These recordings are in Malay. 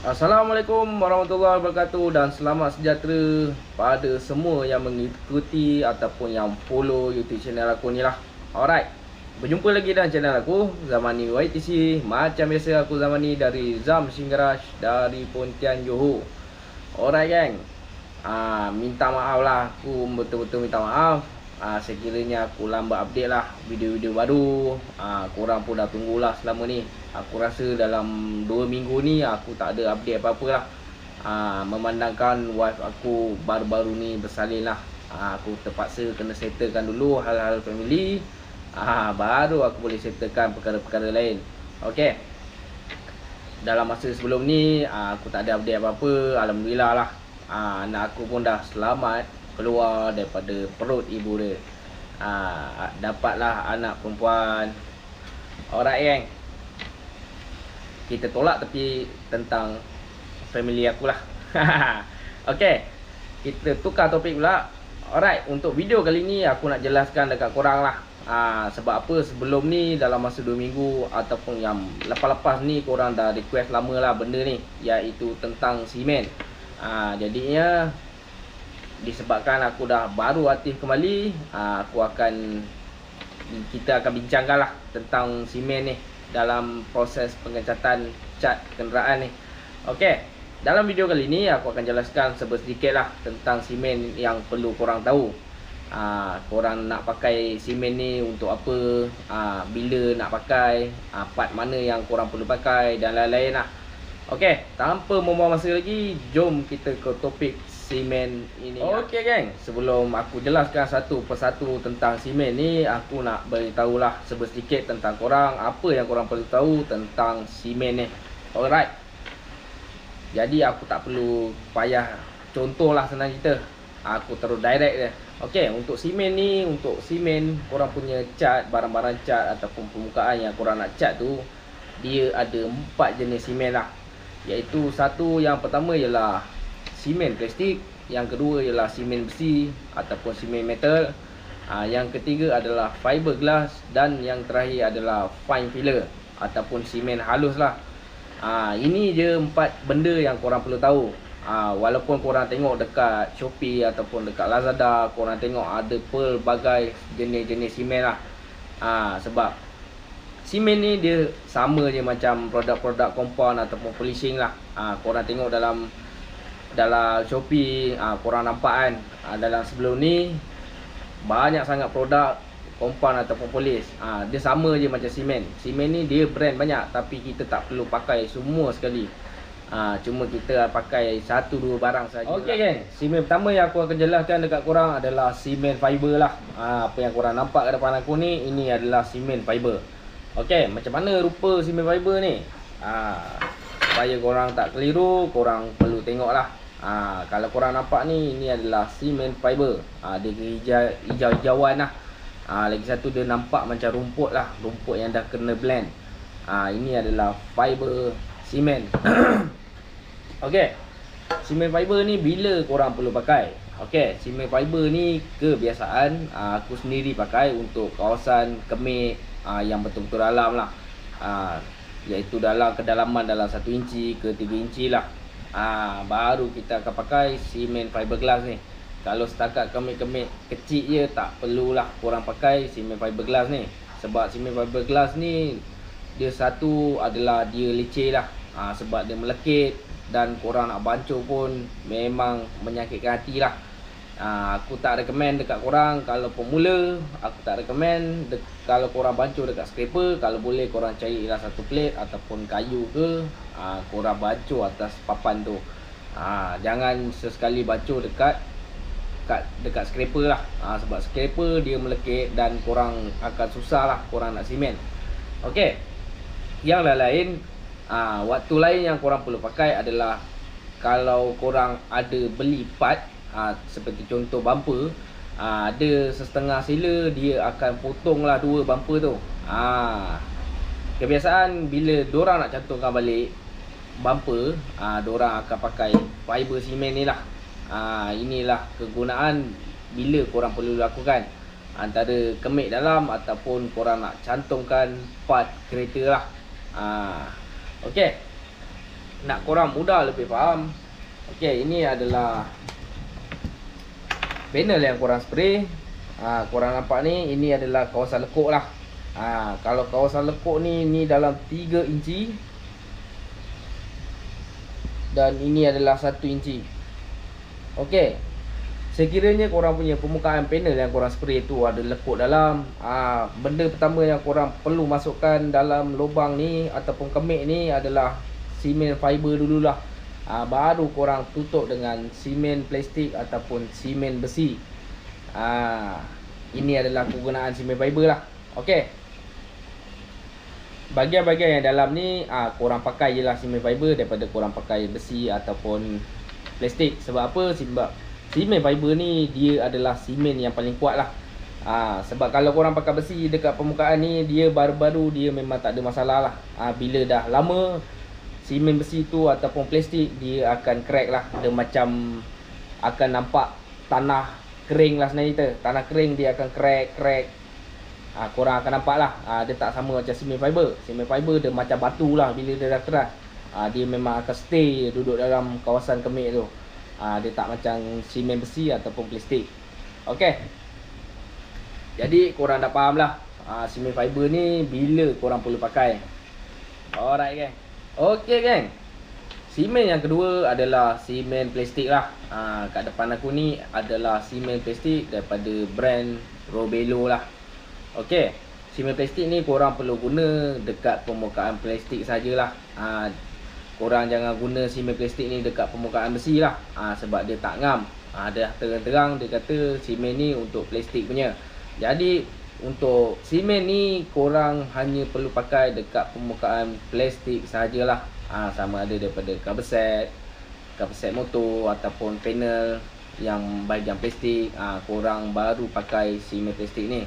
Assalamualaikum warahmatullahi wabarakatuh dan selamat sejahtera pada semua yang mengikuti ataupun yang follow YouTube channel aku ni lah. Alright, berjumpa lagi dalam channel aku, Zamani YTC. Macam biasa aku Zamani dari Zam Singgarash dari Pontian Johor. Alright gang, minta maaf lah, aku betul-betul minta maaf. Sekiranya aku lambat update lah video-video baru. Korang pun dah tunggulah selama ni. Aku rasa dalam 2 minggu ni aku tak ada update apa-apa lah. Memandangkan wife aku baru-baru ni bersalin lah. Aku terpaksa kena settlekan dulu hal-hal family. Baru aku boleh settlekan perkara-perkara lain. Okay, dalam masa sebelum ni aku tak ada update apa-apa. Alhamdulillah lah, anak aku pun dah selamat keluar daripada perut ibu dia. Dapatlah anak perempuan. Alright gang, kita tolak tapi tentang family aku lah. Okay, kita tukar topik pula. Alright, untuk video kali ni aku nak jelaskan dekat korang lah. Sebab apa, sebelum ni dalam masa 2 minggu ataupun yang lepas-lepas ni korang dah request lama lah benda ni, iaitu tentang simen. Jadinya disebabkan aku dah baru aktif kembali, kita akan bincangkan lah tentang simen ni dalam proses pengecatan cat kenderaan ni. Okey, dalam video kali ni aku akan jelaskan sedikit lah tentang simen yang perlu korang tahu. Korang nak pakai simen ni untuk apa, bila nak pakai, part mana yang korang perlu pakai dan lain-lain lah. Okey, tanpa membuang masa lagi, jom kita ke topik simen ini. Okey geng, sebelum aku jelaskan satu persatu tentang simen ni, aku nak beritahulah sedikit tentang korang apa yang korang perlu tahu tentang simen ni. Alright, jadi aku tak perlu payah contoh lah, senang cerita, aku terus direct je. Okey, untuk simen ni, untuk simen korang punya cat, barang-barang cat ataupun permukaan yang korang nak cat tu, dia ada 4 jenis simen lah. Iaitu satu, yang pertama ialah simen plastik, yang kedua ialah simen besi ataupun simen metal, yang ketiga adalah fiberglass, dan yang terakhir adalah fine filler ataupun simen halus lah. Ini je 4 benda yang korang perlu tahu. Walaupun korang tengok dekat Shopee ataupun dekat Lazada, korang tengok ada pelbagai jenis-jenis simen lah. Sebab simen ni dia sama je macam produk-produk compound ataupun polishing lah. Korang tengok dalam Shopee, korang nampak kan, dalam sebelum ni banyak sangat produk compound ataupun polish. Dia sama je macam simen. Simen ni dia brand banyak, tapi kita tak perlu pakai semua sekali. Cuma kita pakai 1-2 barang saja. Okey geng, simen pertama yang aku akan jelaskan dekat korang adalah simen fiber lah. Apa yang korang nampak kat depan aku ni, ini adalah simen fiber. Okey, macam mana rupa simen fiber ni? Supaya korang tak keliru, korang perlu tengok lah. Kalau korang nampak ni, ini adalah simen fiber. Dia hijau-hijauan lah. Lagi satu dia nampak macam rumput lah, rumput yang dah kena blend. Ini adalah fiber simen. Okey, simen fiber ni bila korang perlu pakai? Okey, simen fiber ni kebiasaan aku sendiri pakai untuk kawasan kemik yang betul-betul dalam lah. Iaitu dalam kedalaman dalam 1 inci ke 3 inci lah. Baru kita akan pakai simen fiberglass ni. Kalau setakat kemik-kemik kecil je, tak perlulah korang pakai simen fiberglass ni. Sebab simen fiberglass ni, dia satu adalah dia leceh lah. Sebab dia melekit, dan korang nak bancuh pun memang menyakitkan hati lah. Aku tak recommend dekat korang kalau pemula. Aku tak recommend kalau korang bancuh dekat scraper. Kalau boleh korang carilah satu plate ataupun kayu ke, korang bancuh atas papan tu. Jangan sesekali bancuh dekat scraper lah. Sebab scraper dia melekit dan korang akan susah lah korang nak simen. Okey, yang lain, waktu lain yang korang perlu pakai adalah kalau korang ada beli part, seperti contoh bumper, ada setengah sealer, dia akan potong lah 2 bumper tu. Kebiasaan bila dorang nak cantumkan balik bumper, dorang akan pakai fiber simen ni lah. Inilah kegunaan bila korang perlu lakukan, antara kemik dalam ataupun korang nak cantumkan part kereta lah. Okey, nak korang mudah lebih faham. Okey, ini adalah panel yang korang spray. Korang nampak ni, ini adalah kawasan lekuk lah. Kalau kawasan lekuk ni dalam 3 inci. Dan ini adalah 1 inci. Okey, sekiranya korang punya permukaan panel yang korang spray tu ada lekuk dalam, benda pertama yang korang perlu masukkan dalam lubang ni ataupun kemik ni adalah simen fiber dululah. Baru korang tutup dengan simen plastik ataupun simen besi. Ini adalah kegunaan simen fiber lah. Okey, bahagian-bahagian yang dalam ni korang pakai je lah simen fiber daripada korang pakai besi ataupun plastik. Sebab apa? Sebab simen fiber ni dia adalah simen yang paling kuat lah. Sebab kalau korang pakai besi dekat permukaan ni, dia baru-baru dia memang tak ada masalah lah. Bila dah lama, simen besi tu ataupun plastik dia akan crack lah. Dia macam akan nampak tanah kering lah sebenarnya kita. Tanah kering dia akan crack. Korang akan nampak lah. Dia tak sama macam simen fiber. Simen fiber dia macam batu lah. Bila dia dah keras, dia memang akan stay duduk dalam kawasan kemik tu. Dia tak macam simen besi ataupun plastik. Okey, jadi korang dah faham lah simen fiber ni bila korang perlu pakai. Alright geng. Okey geng, simen yang kedua adalah simen plastik lah. Kat depan aku ni adalah simen plastik daripada brand Robelo lah. Okey, simen plastik ni korang perlu guna dekat permukaan plastik sajalah. Korang jangan guna simen plastik ni dekat permukaan besi lah. Sebab dia tak ngam. Dah terang-terang dia kata simen ni untuk plastik punya. Jadi untuk simen ni korang hanya perlu pakai dekat permukaan plastik sajalah. Sama ada daripada cover set motor ataupun panel yang bahagian plastik, korang baru pakai simen plastik ni.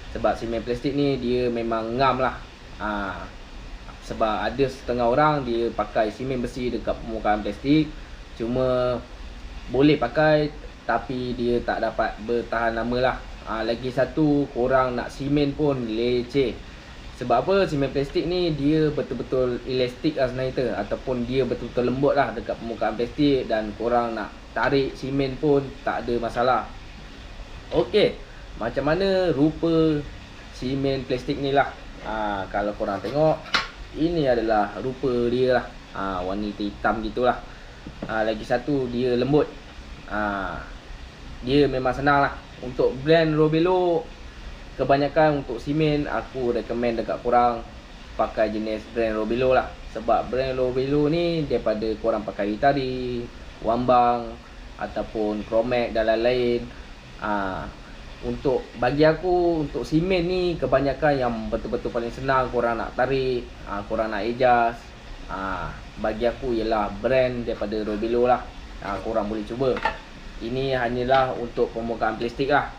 Sebab simen plastik ni dia memang ngam lah. Sebab ada setengah orang dia pakai simen besi dekat permukaan plastik, cuma boleh pakai tapi dia tak dapat bertahan lama lah. Lagi satu, korang nak simen pun leceh. Sebab apa? Simen plastik ni dia betul-betul elastik lah sebenarnya kita, ataupun dia betul-betul lembut lah dekat permukaan plastik, dan korang nak tarik simen pun tak ada masalah. Okey, macam mana rupa simen plastik ni lah. Kalau korang tengok, ini adalah rupa dia lah. Warna hitam gitulah. Lagi satu, dia lembut. Dia memang senang lah. Untuk brand Robelo, kebanyakan untuk simen aku recommend dekat korang pakai jenis brand Robelo lah. Sebab brand Robelo ni daripada korang pakai Itari, Wambang ataupun Cromax dan lain-lain. Untuk bagi aku, untuk simen ni kebanyakan yang betul-betul paling senang korang nak tarik, korang nak adjust, bagi aku ialah brand daripada Robelo lah. Korang boleh cuba. Ini hanyalah untuk permukaan plastik lah.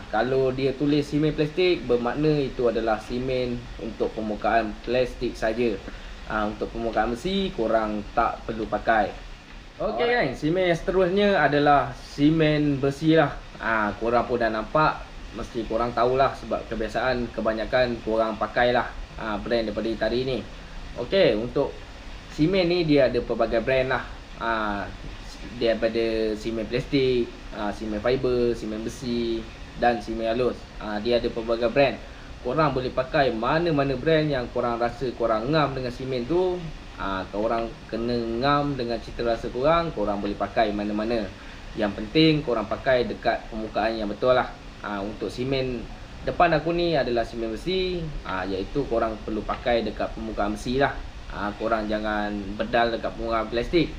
Kalau dia tulis simen plastik, bermakna itu adalah simen untuk permukaan plastik saja. Untuk permukaan besi korang tak perlu pakai. Okey kan, simen yang seterusnya adalah simen besi lah. Korang pun dah nampak, mesti korang tahulah sebab kebiasaan kebanyakan korang pakailah brand daripada Itari ni. Okey, untuk simen ni dia ada pelbagai brand lah. Daripada simen plastik, simen fiber, simen besi dan simen halus. Dia ada pelbagai brand. Korang boleh pakai mana-mana brand yang korang rasa korang ngam dengan simen tu. Korang kena ngam dengan cita rasa korang boleh pakai mana-mana. Yang penting korang pakai dekat permukaan yang betul lah. Untuk simen depan aku ni adalah simen besi, iaitu korang perlu pakai dekat permukaan besi lah. Korang jangan bedal dekat permukaan plastik.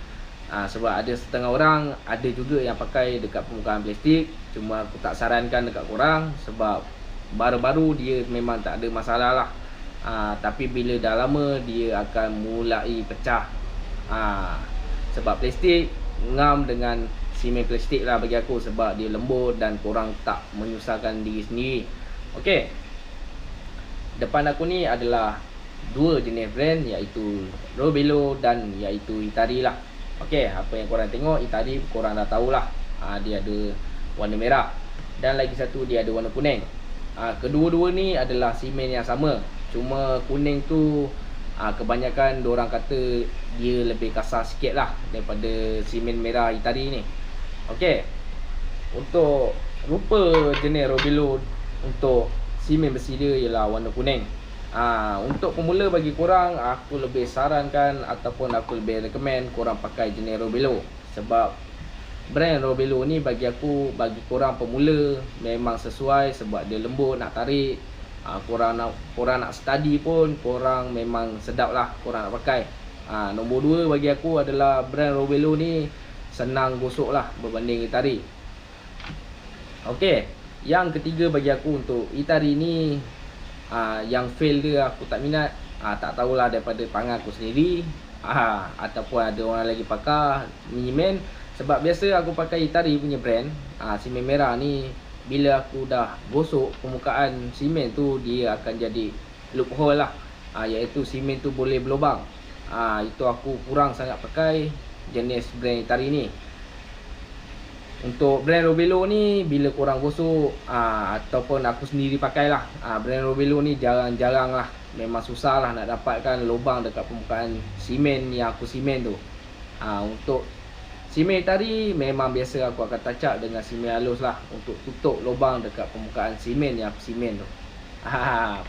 Sebab ada setengah orang ada juga yang pakai dekat permukaan plastik. Cuma aku tak sarankan dekat korang, sebab baru-baru dia memang tak ada masalah lah. Tapi bila dah lama dia akan mulai pecah. Sebab plastik ngam dengan simen plastik lah bagi aku, sebab dia lembut dan korang tak menyusahkan diri sendiri. Okey, depan aku ni adalah dua jenis brand, iaitu Robelo dan iaitu Itari lah. Okey, apa yang korang tengok Itari korang dah tahulah. Dia ada warna merah dan lagi satu dia ada warna kuning. Kedua-dua ni adalah simen yang sama, cuma kuning tu Kebanyakan diorang kata dia lebih kasar sikit lah daripada simen merah Itari ni. Okey, untuk rupa jenis Robilo untuk simen besi dia ialah warna kuning. Untuk pemula bagi korang, aku lebih sarankan ataupun aku lebih recommend korang pakai jenis Robilo. Sebab brand Robilo ni bagi aku, bagi korang pemula memang sesuai sebab dia lembut nak tarik. Korang nak study pun korang memang sedap lah korang nak pakai. Nombor 2 bagi aku adalah brand Robilo ni senang gosok lah berbanding Itari. Okey, yang ketiga bagi aku untuk Itari ni, yang fail dia aku tak minat. Tak tahulah daripada tangan aku sendiri ataupun ada orang lagi pakar Miniman. Sebab biasa aku pakai Itari punya brand, simen merah ni, bila aku dah gosok permukaan simen tu, dia akan jadi loophole lah, iaitu simen tu boleh berlubang. Itu aku kurang sangat pakai jenis brand Itari ni. Untuk brand Robilo ni, bila korang gosok ataupun aku sendiri pakai lah, brand Robilo ni jarang-jarang lah, memang susah lah nak dapatkan lubang dekat permukaan simen yang aku simen tu. Untuk simen Itari memang biasa aku akan touch up dengan simen halus lah, untuk tutup lubang dekat permukaan simen yang aku simen tu.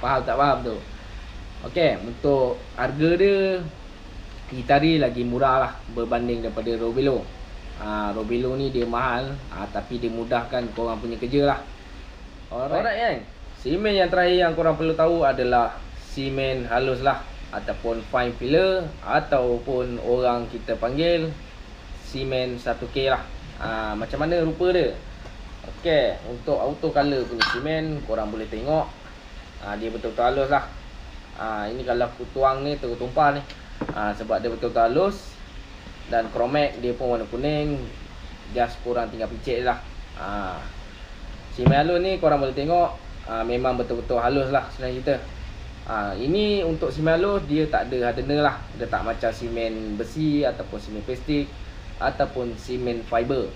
Faham tak faham tu? Okey, untuk harga dia, Itari lagi murah lah berbanding daripada Robilo. Robilo ni dia mahal, tapi dia mudahkan korang punya kerja lah. Alright kan? Simen yang terakhir yang korang perlu tahu adalah simen halus lah, ataupun fine filler, ataupun orang kita panggil simen 1K lah. Macam mana rupa dia? Okey, untuk auto color punya simen, korang boleh tengok dia betul-betul halus lah. Ini kalau aku tuang ni tertumpah ni, sebab dia betul-betul halus. Dan kromek dia pun warna kuning, just korang tinggal picit lah. Simen halus ni korang boleh tengok, memang betul-betul halus lah sebenarnya kita. Ini untuk simen halus, dia tak ada hardener lah. Dia tak macam simen besi ataupun simen plastik ataupun simen fiber.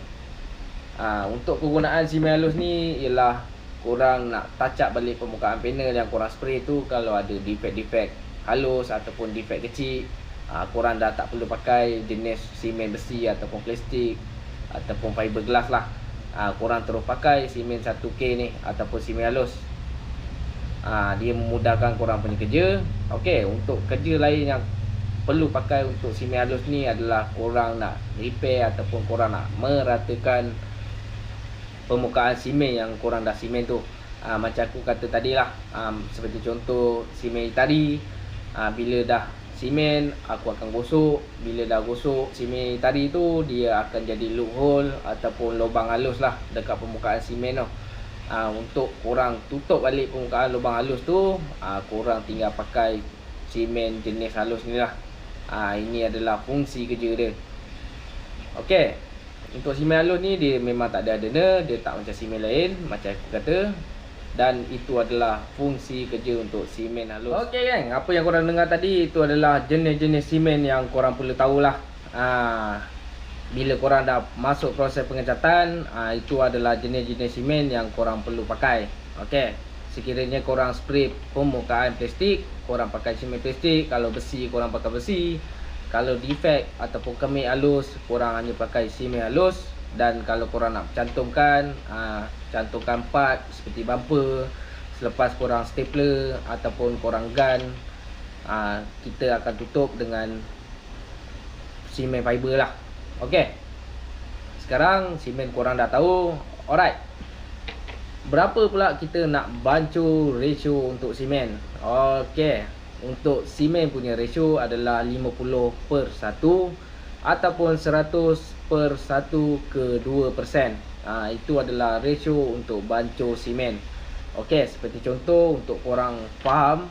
Untuk kegunaan simen halus ni ialah korang nak touch up balik permukaan panel yang korang spray tu. Kalau ada defect-defect halus ataupun defect kecil, korang dah tak perlu pakai jenis simen besi ataupun plastik ataupun fiberglass lah. Korang terus pakai simen 1K ni ataupun simen halus. Dia memudahkan korang punya kerja. Okey, untuk kerja lain yang perlu pakai untuk simen halus ni adalah korang nak repair ataupun korang nak meratakan permukaan simen yang korang dah simen tu. Macam aku kata tadi lah, seperti contoh simen Itari, bila dah simen aku akan gosok. Bila dah gosok simen Itari tu, dia akan jadi loophole ataupun lubang halus lah dekat permukaan simen tu. Untuk korang tutup balik permukaan lubang halus tu, korang tinggal pakai simen jenis halus ni lah. Ini adalah fungsi kerja dia. Okey, untuk simen halus ni dia memang tak ada hardener, dia tak macam simen lain macam aku kata. Dan itu adalah fungsi kerja untuk simen halus. Okey kan, apa yang korang dengar tadi itu adalah jenis-jenis simen yang korang perlu tahulah. Bila korang dah masuk proses pengecatan, itu adalah jenis-jenis simen yang korang perlu pakai. Okey, sekiranya korang spray permukaan plastik, korang pakai simen plastik. Kalau besi, korang pakai besi. Kalau defect ataupun kemik halus, korang hanya pakai simen halus. Dan kalau korang nak cantumkan, cantumkan part seperti bumper, selepas korang stapler ataupun korang gun, kita akan tutup dengan simen fiber lah. Okey, sekarang simen korang dah tahu. Alright, berapa pula kita nak bancuh ratio untuk simen? Okey, untuk simen punya ratio adalah 50/1 ataupun 100/1/2%. Itu adalah ratio untuk bancuh simen. Okey, seperti contoh untuk korang faham,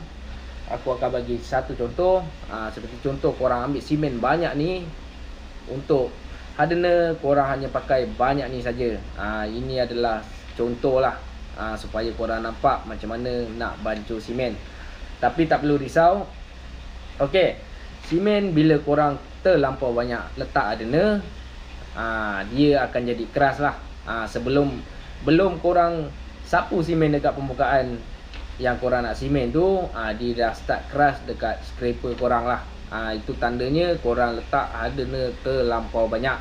aku akan bagi satu contoh. Seperti contoh korang ambil simen banyak ni, untuk hardener korang hanya pakai banyak ni saja. Ini adalah contoh lah, supaya korang nampak macam mana nak bancuh simen. Tapi tak perlu risau. Okey, simen bila korang terlampau banyak letak hardener, dia akan jadi keras lah. Belum korang sapu simen dekat permukaan yang korang nak simen tu, dia dah start keras dekat scraper korang lah. Itu tandanya korang letak hardener terlampau banyak.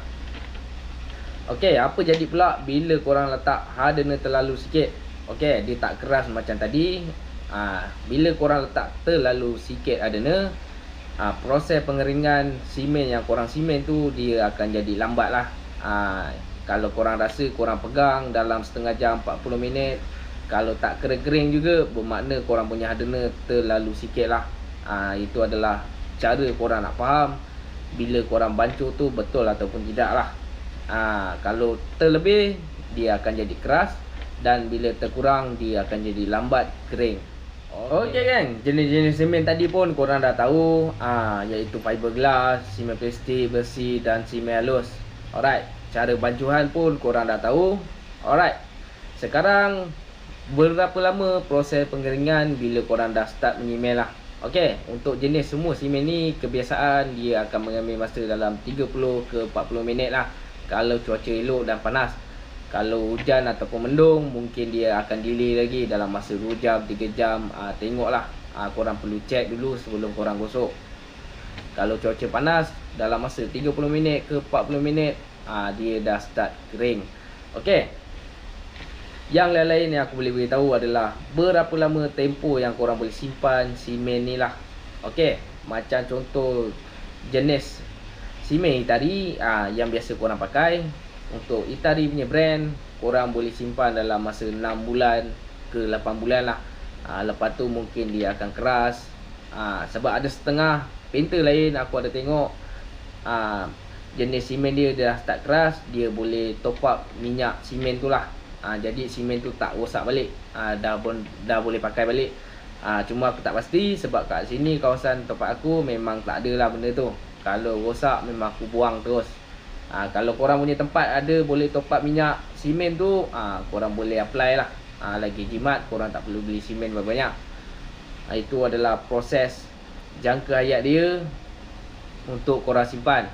Okey, apa jadi pula bila korang letak hardener terlalu sikit? Okey, dia tak keras macam tadi. Bila korang letak terlalu sikit hardener, proses pengeringan simen yang korang simen tu dia akan jadi lambat lah. Kalau korang rasa korang pegang dalam setengah jam 40 minit, kalau tak kering-kering juga, bermakna korang punya hardener terlalu sikit lah. Itu adalah cara korang nak faham bila korang bancuh tu betul ataupun tidak lah. Kalau terlebih, dia akan jadi keras, dan bila terkurang, dia akan jadi lambat kering. Okey kan, jenis-jenis simen tadi pun korang dah tahu, iaitu fiberglass, simen plastik besi dan simen halus. Alright, cara bancuhan pun korang dah tahu. Alright, sekarang berapa lama proses pengeringan bila korang dah start menyimen lah. Okey, untuk jenis semua simen ni kebiasaan dia akan mengambil masa dalam 30 ke 40 minit lah kalau cuaca elok dan panas. Kalau hujan ataupun mendung, mungkin dia akan delay lagi dalam masa 2 jam, 3 jam. Tengoklah, korang perlu check dulu sebelum korang gosok. Kalau cuaca panas, dalam masa 30 minit ke 40 minit, dia dah start kering. Okey, yang lain-lain yang aku boleh beritahu adalah berapa lama tempoh yang korang boleh simpan simen ni lah. Okey, macam contoh jenis simen Itari yang biasa korang pakai. Untuk Itari punya brand, korang boleh simpan dalam masa 6 bulan ke 8 bulan lah. Lepas tu mungkin dia akan keras. Sebab ada setengah painter lain aku ada tengok, jenis simen dia dah start keras, dia boleh top up minyak simen tu lah. Jadi simen tu tak rosak balik, dah boleh pakai balik. Cuma aku tak pasti sebab kat sini kawasan tempat aku memang tak ada lah benda tu. Kalau rosak memang aku buang terus. Kalau korang punya tempat ada boleh top up minyak simen tu, korang boleh apply lah. Lagi jimat, korang tak perlu beli simen banyak-banyak. Itu adalah proses jangka hayat dia untuk korang simpan.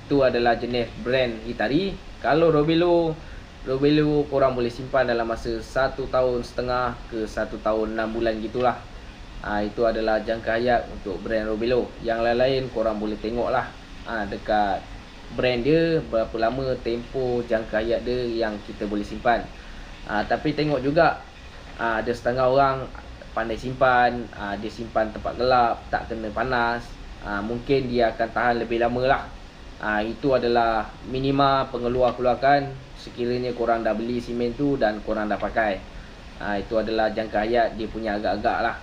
Itu adalah jenis brand Itari. Kalau Robelo korang boleh simpan dalam masa 1 tahun setengah ke 1 tahun 6 bulan gitulah. Itu adalah jangka hayat untuk brand Robelo. Yang lain-lain korang boleh tengok lah dekat brand dia berapa lama tempoh jangka hayat dia yang kita boleh simpan. Tapi tengok juga, ada setengah orang pandai simpan, dia simpan tempat gelap, tak kena panas, mungkin dia akan tahan lebih lama lah. Itu adalah minima pengeluar-keluarkan sekiranya korang dah beli simen tu dan korang dah pakai. Itu adalah jangka hayat dia punya agak-agak lah.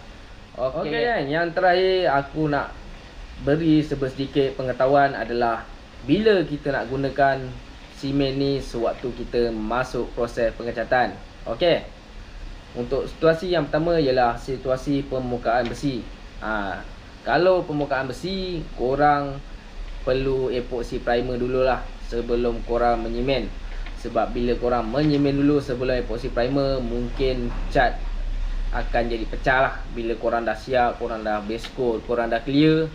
Okey kan, yang terakhir aku nak beri sedikit pengetahuan adalah bila kita nak gunakan simen ni sewaktu kita masuk proses pengecatan. Okey, untuk situasi yang pertama ialah situasi permukaan besi. Kalau permukaan besi, korang perlu epoxy primer dululah sebelum korang menyimen. Sebab bila korang menyimen dulu sebelum epoxy primer, mungkin cat akan jadi pecah lah. Bila korang dah siap, korang dah base coat, korang dah clear,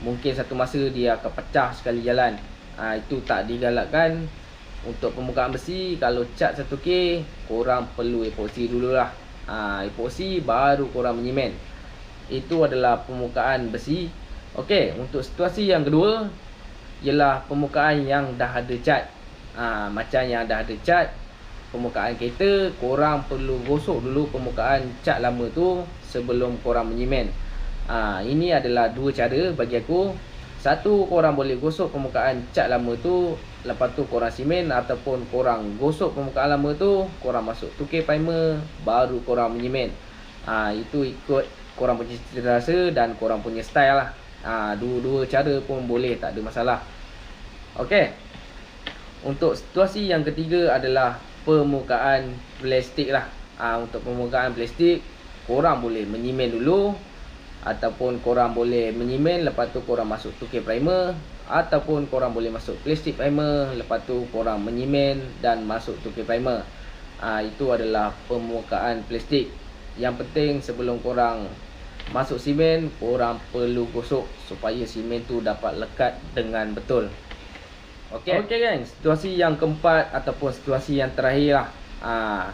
mungkin satu masa dia akan pecah sekali jalan. Itu tak digalakkan. Untuk permukaan besi, kalau cat 1K, korang perlu epoxy dululah. Epoxy baru korang menyimen. Itu adalah permukaan besi. Okey, untuk situasi yang kedua ialah permukaan yang dah ada cat. Macam yang dah ada cat permukaan kereta, korang perlu gosok dulu permukaan cat lama tu sebelum korang menyimen. Ini adalah dua cara bagi aku. Satu, korang boleh gosok permukaan cat lama tu, lepas tu korang simen, ataupun korang gosok permukaan lama tu, korang masuk 2K primer, baru korang menyimen. Itu ikut korang punya cita rasa dan korang punya style lah. Dua-dua cara pun boleh, tak ada masalah. Okey, untuk situasi yang ketiga adalah permukaan plastik lah. Untuk permukaan plastik, korang boleh menyimen dulu, ataupun korang boleh menyimen lepas tu korang masuk 2K primer, ataupun korang boleh masuk plastik primer lepas tu korang menyimen dan masuk 2K primer. Itu adalah permukaan plastik. Yang penting sebelum korang masuk simen, korang perlu gosok supaya simen tu dapat lekat dengan betul. Okey kan, situasi yang keempat ataupun situasi yang terakhir lah,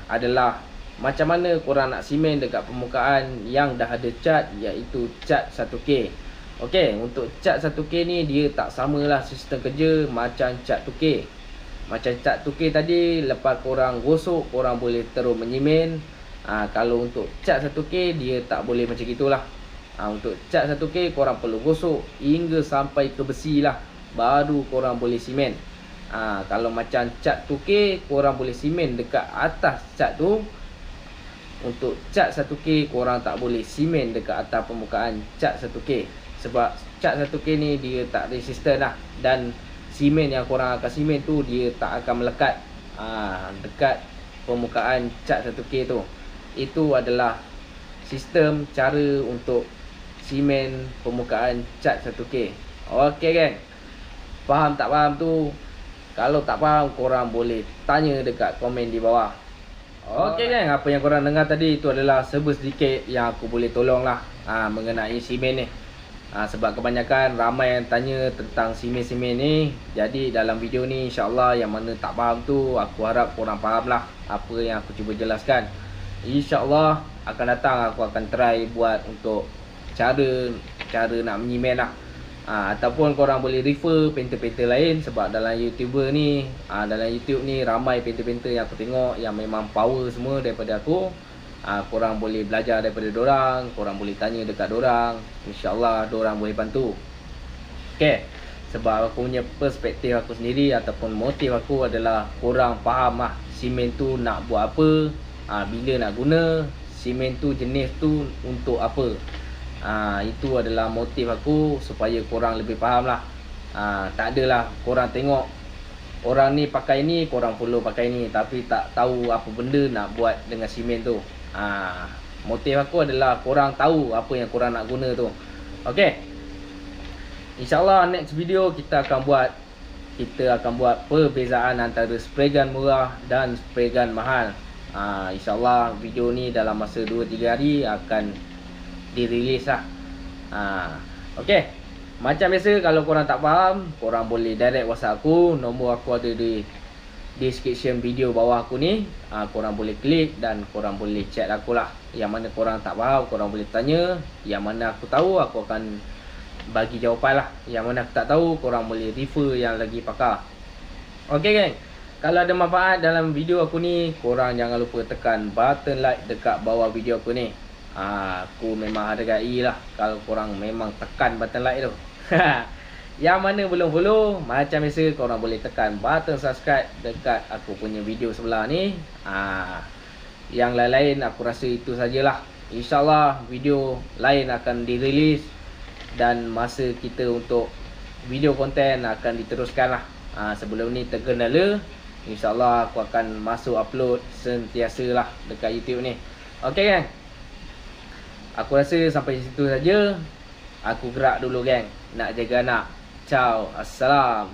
adalah macam mana korang nak simen dekat permukaan yang dah ada cat, iaitu cat 1K. Okey, untuk cat 1K ni dia tak samalah sistem kerja macam cat 2K. Macam cat 2K tadi, lepas korang gosok, korang boleh terus menyimen. Kalau untuk cat 1K dia tak boleh macam gitulah. Untuk cat 1K korang perlu gosok hingga sampai ke besi lah, baru korang boleh simen. Kalau macam cat 2K korang boleh simen dekat atas cat tu. Untuk cat 1K korang tak boleh simen dekat atas permukaan cat 1K. Sebab cat 1K ni dia tak resisten lah. Dan simen yang korang akan simen tu dia tak akan melekat dekat permukaan cat 1K tu. Itu adalah sistem cara untuk simen permukaan cat 1K. Okey geng, faham tak faham tu? Kalau tak faham korang boleh tanya dekat komen di bawah. Okey geng, apa yang korang dengar tadi itu adalah serba sedikit yang aku boleh tolong lah mengenai simen ni. Sebab kebanyakan ramai yang tanya tentang simen-simen ni. Jadi dalam video ni insyaAllah yang mana tak faham tu, aku harap korang faham lah apa yang aku cuba jelaskan. InsyaAllah akan datang aku akan try buat untuk cara nak menyimen lah. Ataupun korang boleh refer painter-painter lain. Sebab dalam YouTuber ni, dalam YouTube ni ramai painter-painter yang aku tengok yang memang power semua daripada aku. Korang boleh belajar daripada dorang, korang boleh tanya dekat dorang. InsyaAllah dorang boleh bantu. Okay, sebab aku punya perspektif aku sendiri ataupun motif aku adalah korang faham lah simen tu nak buat apa, bila nak guna, simen tu jenis tu untuk apa. Itu adalah motif aku supaya korang lebih faham lah. Tak adalah korang tengok orang ni pakai ni, korang follow pakai ni, tapi tak tahu apa benda nak buat dengan simen tu. Motif aku adalah korang tahu apa yang korang nak guna tu. Okay, InsyaAllah next video kita akan buat perbezaan antara spray gun murah dan spray gun mahal. InsyaAllah video ni dalam masa 2-3 hari akan dirilis lah. Okay, macam biasa kalau korang tak faham, korang boleh direct WhatsApp aku. Nombor aku ada di description video bawah aku ni. Korang boleh klik dan korang boleh chat aku lah. Yang mana korang tak faham, korang boleh tanya. Yang mana aku tahu, aku akan bagi jawapan lah. Yang mana aku tak tahu, korang boleh refer yang lagi pakar. Okay geng, kalau ada manfaat dalam video aku ni, korang jangan lupa tekan button like dekat bawah video aku ni. Aku memang hargai lah kalau korang memang tekan button like tu. Yang mana belum follow, macam biasa korang boleh tekan button subscribe dekat aku punya video sebelah ni. Yang lain-lain aku rasa itu sajalah. InsyaAllah video lain akan dirilis dan masa kita untuk video konten akan diteruskan lah. Sebelum ni terkendala, InsyaAllah aku akan masuk upload sentiasa lah dekat YouTube ni. Okay geng, aku rasa sampai situ saja. Aku gerak dulu geng, nak jaga anak. Ciao, assalam.